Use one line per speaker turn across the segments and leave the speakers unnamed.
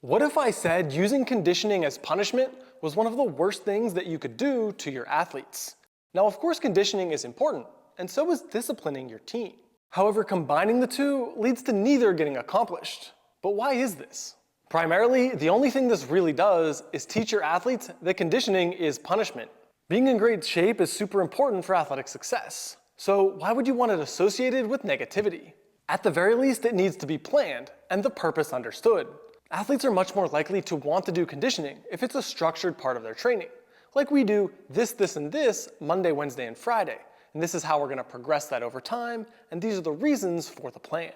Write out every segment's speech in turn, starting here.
What if I said using conditioning as punishment was one of the worst things that you could do to your athletes? Now, of course, conditioning is important, and so is disciplining your team. However, combining the two leads to neither getting accomplished. But why is this? Primarily, the only thing this really does is teach your athletes that conditioning is punishment. Being in great shape is super important for athletic success. So why would you want it associated with negativity? At the very least, it needs to be planned and the purpose understood. Athletes are much more likely to want to do conditioning if it's a structured part of their training. Like we do this, and this Monday, Wednesday, and Friday. And this is how we're going to progress that over time, and these are the reasons for the plan.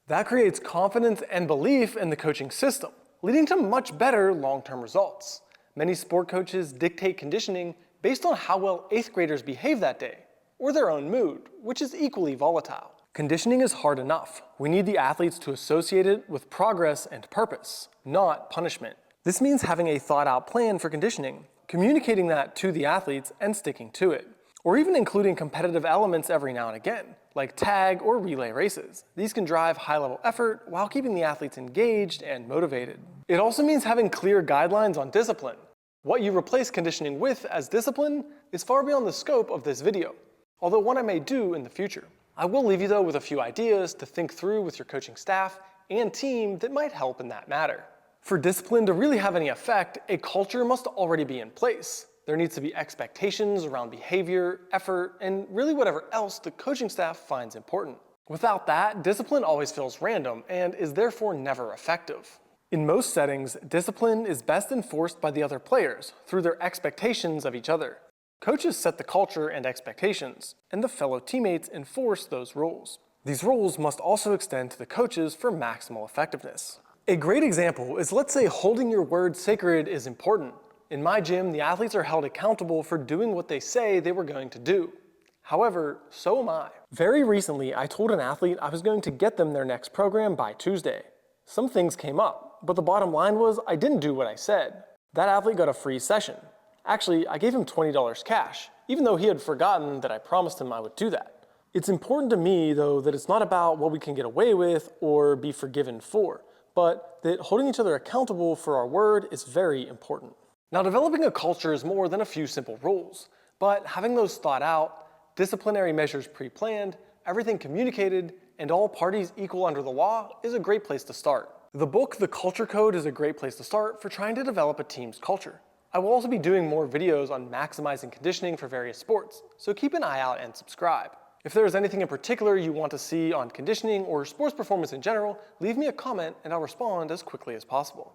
That creates confidence and belief in the coaching system, leading to much better long-term results. Many sport coaches dictate conditioning based on how well 8th graders behave that day, or their own mood, which is equally volatile. Conditioning is hard enough. We need the athletes to associate it with progress and purpose, not punishment. This means having a thought-out plan for conditioning, communicating that to the athletes and sticking to it, or even including competitive elements every now and again, like tag or relay races. These can drive high-level effort while keeping the athletes engaged and motivated. It also means having clear guidelines on discipline. What you replace conditioning with as discipline is far beyond the scope of this video, although one I may do in the future. I will leave you though with a few ideas to think through with your coaching staff and team that might help in that matter. For discipline to really have any effect, a culture must already be in place. There needs to be expectations around behavior, effort, and really whatever else the coaching staff finds important. Without that, discipline always feels random and is therefore never effective. In most settings, discipline is best enforced by the other players through their expectations of each other. Coaches set the culture and expectations, and the fellow teammates enforce those rules. These rules must also extend to the coaches for maximal effectiveness. A great example is, let's say holding your word sacred is important. In my gym, the athletes are held accountable for doing what they say they were going to do. However, so am I. Very recently, I told an athlete I was going to get them their next program by Tuesday. Some things came up, but the bottom line was I didn't do what I said. That athlete got a free session. Actually, I gave him $20 cash, even though he had forgotten that I promised him I would do that. It's important to me, though, that it's not about what we can get away with or be forgiven for, but that holding each other accountable for our word is very important. Now, developing a culture is more than a few simple rules, but having those thought out, disciplinary measures pre-planned, everything communicated, and all parties equal under the law is a great place to start. The book, The Culture Code, is a great place to start for trying to develop a team's culture. I will also be doing more videos on maximizing conditioning for various sports, so keep an eye out and subscribe. If there is anything in particular you want to see on conditioning or sports performance in general, leave me a comment and I'll respond as quickly as possible.